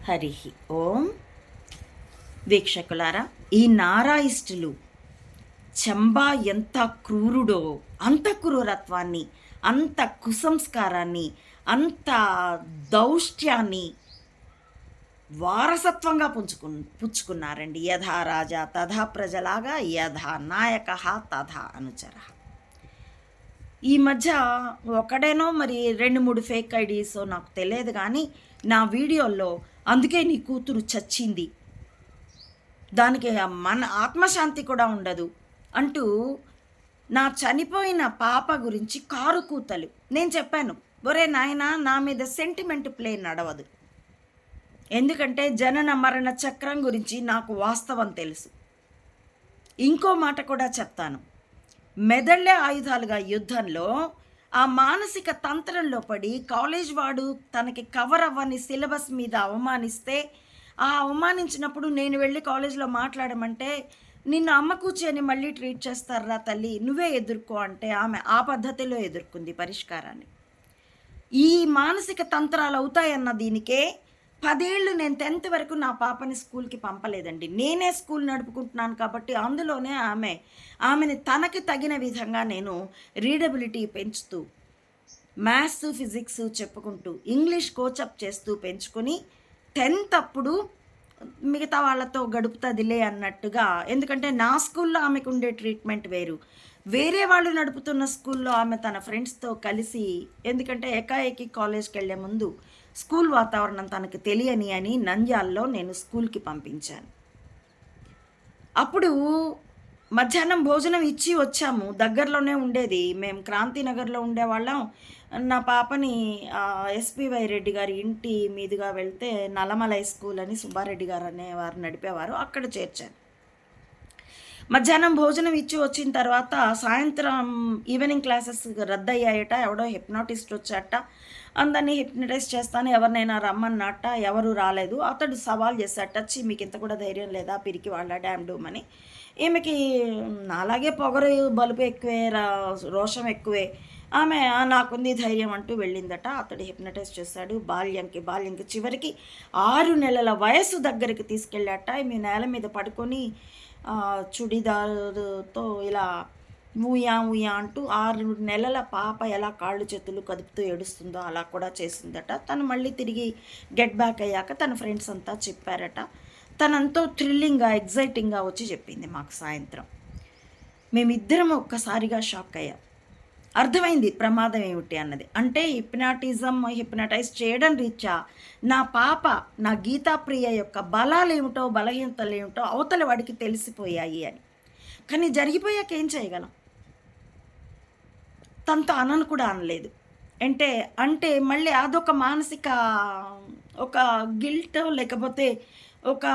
హరి ఓం. వీక్షకులారా, ఈ నారాయిస్టులు చంబా ఎంత క్రూరుడో, అంత క్రూరత్వాన్ని, అంత కుసంస్కారాన్ని, అంత దౌష్ట్యాన్ని వారసత్వంగా పుచ్చుకున్నారండి. యథా రాజా తథా ప్రజలాగా, యథా నాయక తథా అనుచర. ఈ మధ్య ఒకడేనో మరి 2-3 ఫేక్ ఐడీసో నాకు తెలియదు, కానీ నా వీడియోల్లో అందుకే నీ కూతురు చచ్చింది, దానికి మన ఆత్మశాంతి కూడా ఉండదు అంటూ నా చనిపోయిన పాప గురించి కారు కూతలు. నేను చెప్పాను, ఒరే నాయనా, నా మీద సెంటిమెంట్ ప్లే నడవదు. ఎందుకంటే జనన మరణ చక్రం గురించి నాకు వాస్తవం తెలుసు. ఇంకో మాట కూడా చెప్తాను, మెదళ్లే ఆయుధాలుగా యుద్ధంలో ఆ మానసిక తంత్రంలో పడి కాలేజ్ వాడు తనకి కవర్ అవ్వని సిలబస్ మీద అవమానిస్తే, ఆ అవమానించినప్పుడు నేను వెళ్ళి కాలేజ్లో మాట్లాడమంటే, నిన్ను అమ్మ కూర్చొని మళ్ళీ ట్రీట్ చేస్తారా తల్లి, నువ్వే ఎదుర్కో అంటే ఆమె ఆ పద్ధతిలో ఎదుర్కొంది పరిష్కారాన్ని. ఈ మానసిక తంత్రాలు అవుతాయన్న దీనికే 10 ఏళ్ళు నేను 10th వరకు నా పాపని స్కూల్కి పంపలేదండి. నేనే స్కూల్ నడుపుకుంటున్నాను కాబట్టి అందులోనే ఆమెని తనకి తగిన విధంగా నేను రీడబిలిటీ పెంచుతూ, మ్యాథ్స్ ఫిజిక్స్ చెప్పుకుంటూ, ఇంగ్లీష్ కోచప్ చేస్తూ పెంచుకొని 10th అప్పుడు మిగతా వాళ్ళతో గడుపుతుందిలే అన్నట్టుగా. ఎందుకంటే నా స్కూల్లో ఆమెకు ఉండే ట్రీట్మెంట్ వేరు, వేరే వాళ్ళు నడుపుతున్న స్కూల్లో ఆమె తన ఫ్రెండ్స్తో కలిసి, ఎందుకంటే ఏకాఏకి కాలేజ్కి వెళ్ళే ముందు స్కూల్ వాతావరణం తనకు తెలియని అని నంద్యాలలో నేను స్కూల్కి పంపించాను. అప్పుడు మధ్యాహ్నం భోజనం ఇచ్చి వచ్చాము. దగ్గరలోనే ఉండేది, మేము క్రాంతినగర్లో ఉండేవాళ్ళం. నా పాపని ఎస్పివై రెడ్డి గారి ఇంటి మీదుగా వెళ్తే నల్లమలై స్కూల్ అని సుబ్బారెడ్డి గారు అనేవారు నడిపేవారు, అక్కడ చేర్చాను. మధ్యాహ్నం భోజనం ఇచ్చి వచ్చిన తర్వాత సాయంత్రం ఈవినింగ్ క్లాసెస్ రద్దయ్యాయట. ఎవడో హిప్నాటిస్ట్ వచ్చాట, అందరినీ హిప్నటైజ్ చేస్తాను, ఎవరినైనా రమ్మన్నట్ట. ఎవరు రాలేదు. అతడు సవాల్ చేశాట, వచ్చి మీకు ఇంత కూడా ధైర్యం లేదా, పిరికి వాళ్ళ డ్యామ్ డూమ్ అని. ఈమెకి అలాగే పొగరు బలుపు ఎక్కువే, రోషం ఎక్కువే. ఆమె నాకుంది ధైర్యం అంటూ వెళ్ళిందట. అతడు హిప్నటైజ్ చేశాడు. బాల్యంకి చివరికి 6 నెలల వయసు దగ్గరికి తీసుకెళ్ళాట. మీ నేల మీద పడుకొని చుడిదారుతో ఇలా ఊయా ఊయా అంటూ 6 నెలల పాప ఎలా కాళ్ళు చేతులు కదుపుతూ ఏడుస్తుందో అలా కూడా చేసిందట. తను మళ్ళీ తిరిగి గెట్ బ్యాక్ అయ్యాక తన ఫ్రెండ్స్ అంతా చెప్పారట. తనంతో థ్రిల్లింగ్గా, ఎగ్జైటింగ్గా వచ్చి చెప్పింది మాకు సాయంత్రం. మేమిద్దరం ఒక్కసారిగా షాక్ అయ్యాం. అర్థమైంది ప్రమాదం ఏమిటి అన్నది. అంటే హిప్నటైజ్ చేయడం రీత్యా నా పాప, నా గీతాప్రియ యొక్క బలాలు ఏమిటో, బలహీనతలు ఏమిటో అవతల వాడికి తెలిసిపోయాయి అని. కానీ జరిగిపోయాక ఏం చేయగలం? తనతో అనను కూడా అనలేదు. అంటే మళ్ళీ అదొక మానసిక ఒక గిల్ట్, లేకపోతే ఒక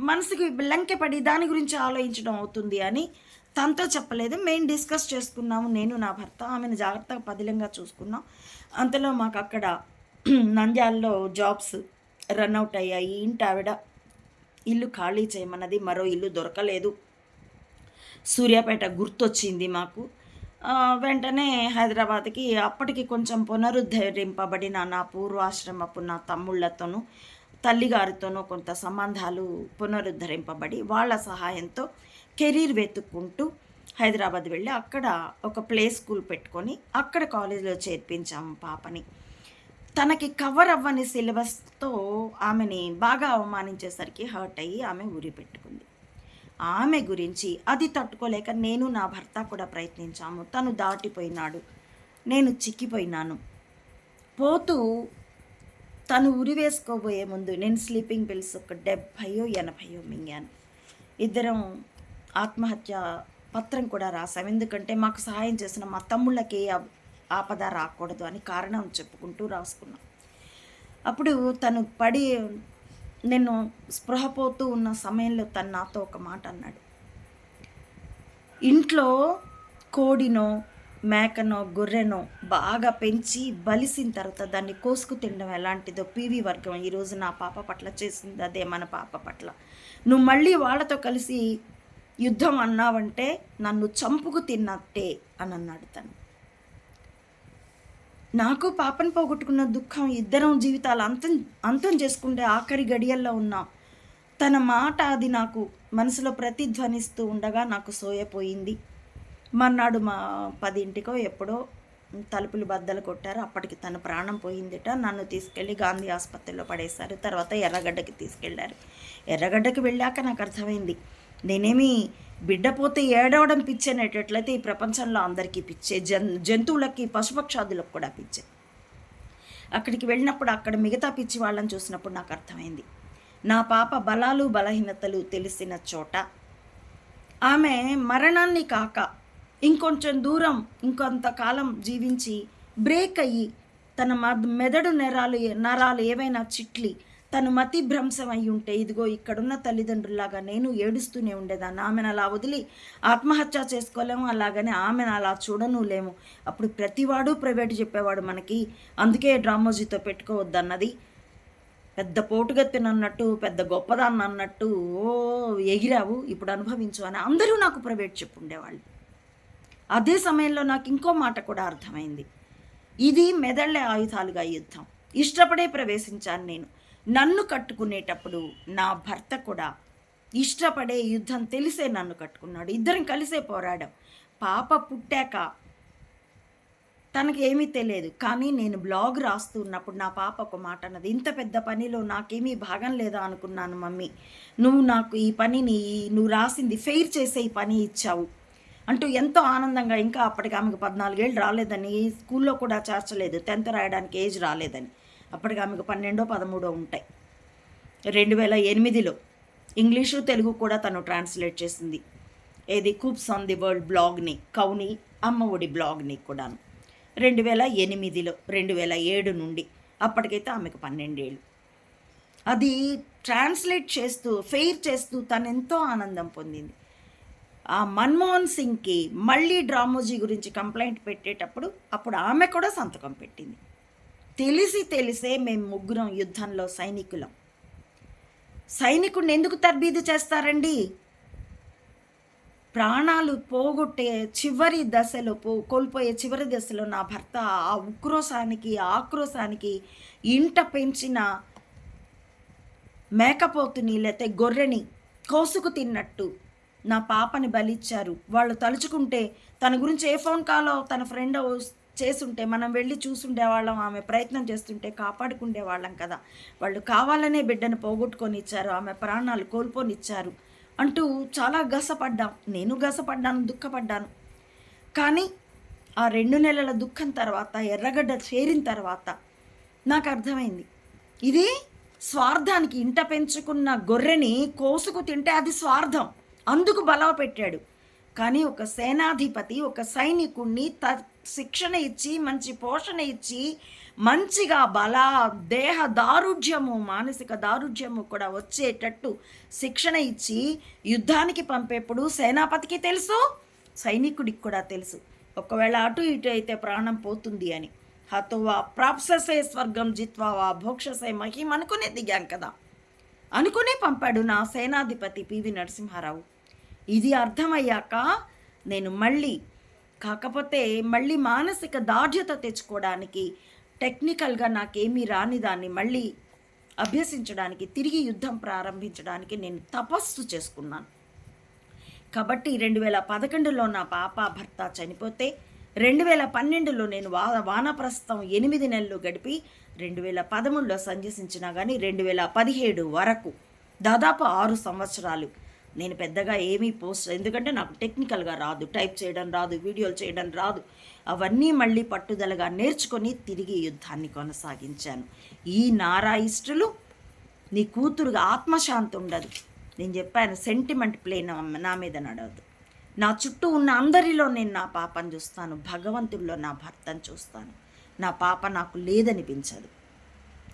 మనసుకి లంకెపడి దాని గురించి ఆలోచించడం అవుతుంది అని తనతో చెప్పలేదు. మేము డిస్కస్ చేసుకున్నాము, నేను నా భర్త. ఆమెను జాగ్రత్తగా పదిలంగా చూసుకున్నాం. అంతలో మాకు అక్కడ నంద్యాలలో జాబ్స్ రన్అవుట్ అయ్యాయి. ఇంటి ఆవిడ ఇల్లు ఖాళీ చేయమన్నది, మరో ఇల్లు దొరకలేదు. సూర్యాపేట గుర్తొచ్చింది మాకు. వెంటనే హైదరాబాద్కి, అప్పటికి కొంచెం పునరుద్ధరింపబడిన నా పూర్వాశ్రమపు నా తమ్ముళ్లతోనూ తల్లిగారితోనూ కొంత సంబంధాలు పునరుద్ధరింపబడి వాళ్ళ సహాయంతో కెరీర్ వెతుక్కుంటూ హైదరాబాద్ వెళ్ళి అక్కడ ఒక ప్లే స్కూల్ పెట్టుకొని అక్కడ కాలేజీలో చేర్పించాము పాపని. తనకి కవర్ అవ్వని సిలబస్తో ఆమెని బాగా అవమానించేసరికి హర్ట్ అయ్యి ఆమె ఉరి పెట్టుకుంది. ఆమె గురించి అది తట్టుకోలేక నేను నా భర్త కూడా ప్రయత్నించాము. తను దాటిపోయినాడు, నేను చిక్కిపోయినాను. పోతూ తను ఉరి వేసుకోబోయే ముందు నేను స్లీపింగ్ పిల్స్ ఒక 70-80 మింగాను. ఇద్దరం ఆత్మహత్య పత్రం కూడా రాసాం. ఎందుకంటే మాకు సహాయం చేసిన మా తమ్ముళ్ళకి ఆపద రాకూడదు అని కారణం చెప్పుకుంటూ రాసుకున్నాం. అప్పుడు తను నేను స్పృహపోతూ ఉన్న సమయంలో తను నాతో ఒక మాట అన్నాడు. ఇంట్లో కోడినో మేకనో గొర్రెనో బాగా పెంచి బలిసిన తర్వాత దాన్ని కోసుకు తినడం ఎలాంటిదో పివి వర్గం ఈరోజు నా పాప పట్ల చేసింది అదే మన పాప పట్ల. నువ్వు మళ్ళీ వాళ్ళతో కలిసి యుద్ధం అన్నావంటే నన్ను చంపుకు తిన్నట్టే అని అన్నాడు తను. నాకు పాపను పోగొట్టుకున్న దుఃఖం, ఇద్దరం జీవితాలు అంతం అంతం చేసుకుంటే ఆఖరి గడియల్లో ఉన్నాం. తన మాట అది నాకు మనసులో ప్రతిధ్వనిస్తూ ఉండగా నాకు సోయపోయింది. మర్నాడు 10 ఎప్పుడో తలుపులు బద్దలు కొట్టారు. అప్పటికి తన ప్రాణం పోయిందిట. నన్ను తీసుకెళ్ళి గాంధీ ఆసుపత్రిలో పడేశారు. తర్వాత ఎర్రగడ్డకి తీసుకెళ్లారు. ఎర్రగడ్డకి వెళ్ళాక నాకు అర్థమైంది, నేనేమి బిడ్డ పోతే ఏడవడం పిచ్చనేటట్లయితే ఈ ప్రపంచంలో అందరికీ పిచ్చే, జంతువులకి పశుపక్షాదులకు కూడా పిచ్చే. అక్కడికి వెళ్ళినప్పుడు అక్కడ మిగతా పిచ్చి వాళ్ళని చూసినప్పుడు నాకు అర్థమైంది, నా పాప బలాలు బలహీనతలు తెలిసిన చోట ఆమె మరణాన్ని కాక ఇంకొంచెం దూరం ఇంకొంతకాలం జీవించి బ్రేక్ అయ్యి తన మెదడు నరాలు ఏవైనా చిట్లి తను మతి భ్రంశం అయి ఉంటే ఇదిగో ఇక్కడున్న తల్లిదండ్రులాగా నేను ఏడుస్తూనే ఉండేదాన్ని. ఆమెను అలా వదిలి ఆత్మహత్య చేసుకోలేము, అలాగనే ఆమెను అలా చూడను లేము. అప్పుడు ప్రతివాడు ప్రైవేటు చెప్పేవాడు మనకి, అందుకే డ్రామోజీతో పెట్టుకోవద్దన్నది. పెద్ద పోటుగత్తినన్నట్టు, పెద్ద గొప్పదాన్ని అన్నట్టు ఓ ఎగిరావు, ఇప్పుడు అనుభవించు అని అందరూ నాకు ప్రైవేట్ చెప్పుండేవాళ్ళు. అదే సమయంలో నాకు ఇంకో మాట కూడా అర్థమైంది, ఇది మెదళ్ళే ఆయుధాలుగా యుద్ధం. ఇష్టపడే ప్రవేశించాను నేను. నన్ను కట్టుకునేటప్పుడు నా భర్త కూడా ఇష్టపడే యుద్ధం తెలిసే నన్ను కట్టుకున్నాడు. ఇద్దరం కలిసే పోరాడాం. పాప పుట్టాక తనకి ఏమీ తెలియదు, కానీ నేను బ్లాగ్ రాస్తూ ఉన్నప్పుడు నా పాప ఒక మాట అన్నది, ఇంత పెద్ద పనిలో నాకేమీ భాగం లేదా అనుకున్నాను మమ్మీ, నువ్వు నాకు ఈ పనిని నువ్వు రాసింది ఫెయిర్ చేసే ఈ పని ఇచ్చావు అంటూ ఎంతో ఆనందంగా. ఇంకా అప్పటికి ఆమెకు 14 ఏళ్ళు రాలేదని, స్కూల్లో కూడా చేర్చలేదు, 10th రాయడానికి ఏజ్ రాలేదని. అప్పటికి ఆమెకు 12, 13 ఉంటాయి. 2008లో ఇంగ్లీషు తెలుగు కూడా తను ట్రాన్స్లేట్ చేసింది. ఏది కూప్స్ ఆన్ ది వరల్డ్ బ్లాగ్ని, కౌని అమ్మ ఒడి బ్లాగ్ని కూడాను 2008లో. 2007 నుండి అప్పటికైతే ఆమెకు 12 ఏళ్ళు. అది ట్రాన్స్లేట్ చేస్తూ ఫెయిర్ చేస్తూ తను ఎంతో ఆనందం పొందింది. ఆ మన్మోహన్ సింగ్కి మళ్ళీ డ్రామోజీ గురించి కంప్లైంట్ పెట్టేటప్పుడు అప్పుడు ఆమె కూడా సంతకం పెట్టింది. తెలిసే మేము ముగ్గురం యుద్ధంలో సైనికులం. సైనికుడిని ఎందుకు తర్బీదు చేస్తారండి? ప్రాణాలు పోగొట్టే చివరి దశలో కోల్పోయే చివరి దశలో నా భర్త ఆ ఉక్రోశానికి ఆక్రోశానికి ఇంట పెంచిన మేకపోతుని లేతే గొర్రెని కోసుకు తిన్నట్టు నా పాపని బలిచ్చారు. వాళ్ళు తలుచుకుంటే తన గురించి ఏ ఫోన్ కాలో తన ఫ్రెండ్ చేసుంటే మనం వెళ్ళి చూసుండేవాళ్ళం, ఆమె ప్రయత్నం చేస్తుంటే కాపాడుకుండేవాళ్ళం కదా. వాళ్ళు కావాలనే బిడ్డను పోగొట్టుకొని ఇచ్చారు, ఆమె ప్రాణాలు కోల్పోనిచ్చారు అంటూ చాలా గసపడ్డాం. నేను గసపడ్డాను, దుఃఖపడ్డాను. కానీ ఆ 2 నెలల దుఃఖం తర్వాత, ఎర్రగడ్డ చేరిన తర్వాత నాకు అర్థమైంది, ఇది స్వార్థానికి ఇంట పెంచుకున్న గొర్రెని కోసుకు తింటే అది స్వార్థం, అందుకు బలవ పెట్టాడు. కానీ ఒక సేనాధిపతి ఒక సైనికుణ్ణి శిక్షణ ఇచ్చి మంచి పోషణ ఇచ్చి మంచిగా దేహ దారుఢ్యము మానసిక దారుఢ్యము కూడా వచ్చేటట్టు శిక్షణ ఇచ్చి యుద్ధానికి పంపేప్పుడు సేనాపతికి తెలుసు, సైనికుడికి కూడా తెలుసు, ఒకవేళ అటు ఇటు అయితే ప్రాణం పోతుంది అని. హతోవా ప్రాప్ససే స్వర్గం జిత్వావా భోక్షసే మహిం అనుకునే దిగాం కదా, అనుకునే పంపాడు నా సేనాధిపతి పివి నరసింహారావు. ఇది అర్థమయ్యాక నేను కాకపోతే మళ్ళీ మానసిక దాఢ్యత తెచ్చుకోవడానికి, టెక్నికల్గా నాకేమీ రాని దాన్ని మళ్ళీ అభ్యసించడానికి, తిరిగి యుద్ధం ప్రారంభించడానికి నేను తపస్సు చేసుకున్నాను. కాబట్టి 2011లో నా పాప భర్త చనిపోతే 2012లో నేను వానప్రస్థం 8 నెలలు గడిపి 2013లో సన్యసించినా కానీ 2017 వరకు దాదాపు 6 సంవత్సరాలు నేను పెద్దగా ఏమీ ఎందుకంటే నాకు టెక్నికల్గా రాదు, టైప్ చేయడం రాదు, వీడియోలు చేయడం రాదు. అవన్నీ మళ్ళీ పట్టుదలగా నేర్చుకొని తిరిగి యుద్ధాన్ని కొనసాగించాను. ఈ నారాయిస్టులు నీ కూతురుగా ఆత్మశాంతి ఉండదు. నేను చెప్పాను, సెంటిమెంట్ ప్లే నా మీద నడవదు. నా చుట్టూ ఉన్న అందరిలో నేను నా పాపను చూస్తాను, భగవంతుల్లో నా భర్తను చూస్తాను. నా పాప నాకు లేదనిపించదు.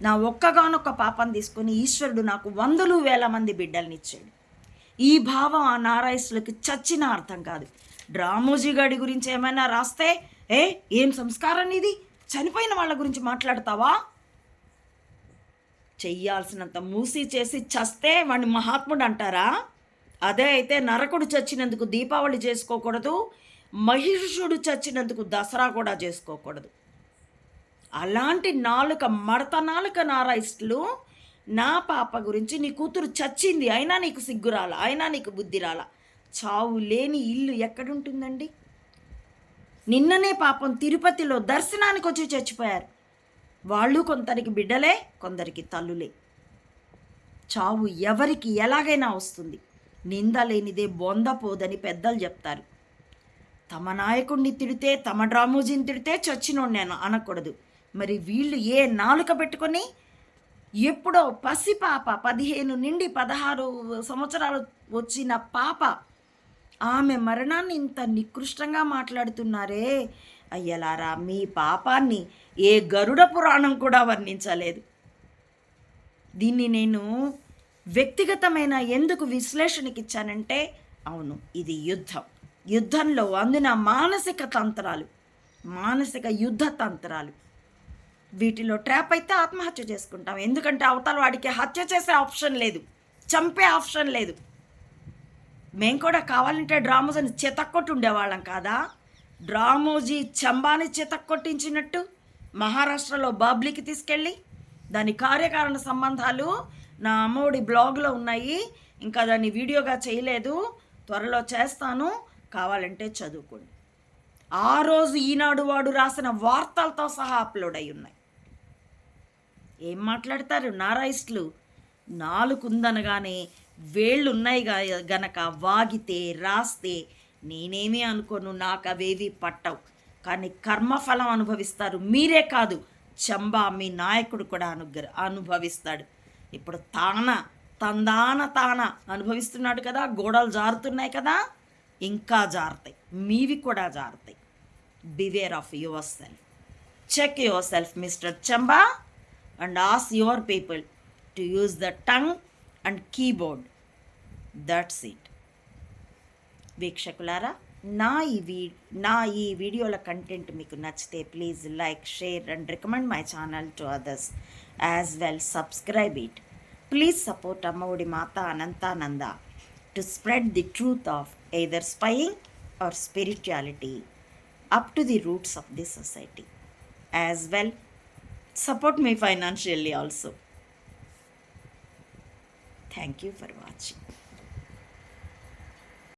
నా ఒక్కగానొక్క పాపను తీసుకొని ఈశ్వరుడు నాకు 100,000 మంది బిడ్డలనిచ్చాడు. ఈ భావం ఆ నారాయిస్టులకి చచ్చిన అర్థం కాదు. డ్రామోజీ గాడి గురించి ఏమైనా రాస్తే ఏం సంస్కారం ఇది, చనిపోయిన వాళ్ళ గురించి మాట్లాడతావా? చెయ్యాల్సినంత మూసి చేసి చస్తే వాడిని మహాత్ముడు అంటారా? అదే అయితే నరకుడు చచ్చినందుకు దీపావళి చేసుకోకూడదు, మహిషుడు చచ్చినందుకు దసరా కూడా చేసుకోకూడదు. అలాంటి నాలుక మడత నాలుక నారాయిస్టులు నా పాప గురించి నీ కూతురు చచ్చింది అయినా నీకు సిగ్గు రాలా, అయినా నీకు బుద్ధి రాలా. చావు లేని ఇల్లు ఎక్కడుంటుందండి? నిన్ననే పాపం తిరుపతిలో దర్శనానికి వచ్చి చచ్చిపోయారు. వాళ్ళు కొందరికి బిడ్డలే, కొందరికి తల్లులే. చావు ఎవరికి ఎలాగైనా వస్తుంది. నింద లేనిదే బొంద పోదని పెద్దలు చెప్తారు. తమ నాయకుడిని తిడితే, తమ డ్రామోజీని తిడితే చచ్చినోడు నేను అనకూడదు. మరి వీళ్ళు ఏ నాలుక పెట్టుకొని ఎప్పుడో పసిపాప 15 నుండి 16 సంవత్సరాలు వచ్చిన పాప ఆమె మరణాన్ని ఇంత నికృష్టంగా మాట్లాడుతున్నారే. అయ్యలారా, మీ పాపాన్ని ఏ గరుడ పురాణం కూడా వర్ణించలేదు. దీన్ని నేను వ్యక్తిగతమైన ఎందుకు విశ్లేషణకి ఇచ్చానంటే, అవును, ఇది యుద్ధం. యుద్ధంలో అందున మానసిక తంత్రాలు, మానసిక యుద్ధ తంత్రాలు. వీటిలో ట్రాప్ అయితే ఆత్మహత్య చేసుకుంటాం. ఎందుకంటే అవతల వాడికి హత్య చేసే ఆప్షన్ లేదు, చంపే ఆప్షన్ లేదు. మేము కూడా కావాలంటే డ్రామోజీని చితక్కొట్టి ఉండేవాళ్ళం కాదా? డ్రామోజీ చంబాని చితక్కొట్టించినట్టు మహారాష్ట్రలో బాబ్లీకి తీసుకెళ్ళి దాని కార్యకారణ సంబంధాలు నా అమ్మఒడి బ్లాగ్లో ఉన్నాయి. ఇంకా దాన్ని వీడియోగా చేయలేదు, త్వరలో చేస్తాను, కావాలంటే చదువుకోండి. ఆ రోజు ఈనాడు వాడు రాసిన వార్తలతో సహా అప్లోడ్ అయి ఉన్నాయి. ఏం మాట్లాడతారు నారాయిస్టులు? నాలుగుందనగానే వేళ్ళు ఉన్నాయి గనక వాగితే రాస్తే నేనేమీ అనుకోను, నాకు అవేవి పట్టవు. కానీ కర్మఫలం అనుభవిస్తారు. మీరే కాదు, చంబా మీ నాయకుడు కూడా అనుభవిస్తాడు. ఇప్పుడు తాన అనుభవిస్తున్నాడు కదా, గోడలు జారుతున్నాయి కదా, ఇంకా జారుతాయి, మీవి కూడా జారుతాయి. Beware of yourself. Check yourself mister Chamba and ask your people to use the tongue and keyboard. That's it. వీక్షకులారా, నా ఈ వీడియోల కంటెంట్ మీకు నచ్చితే please like, share and recommend my channel to others as well. Subscribe it. Please support Ammaodi Mata Anantananda to spread the truth of either spying or spirituality up to the roots of the society. As well, support me financially also. Thank you for watching.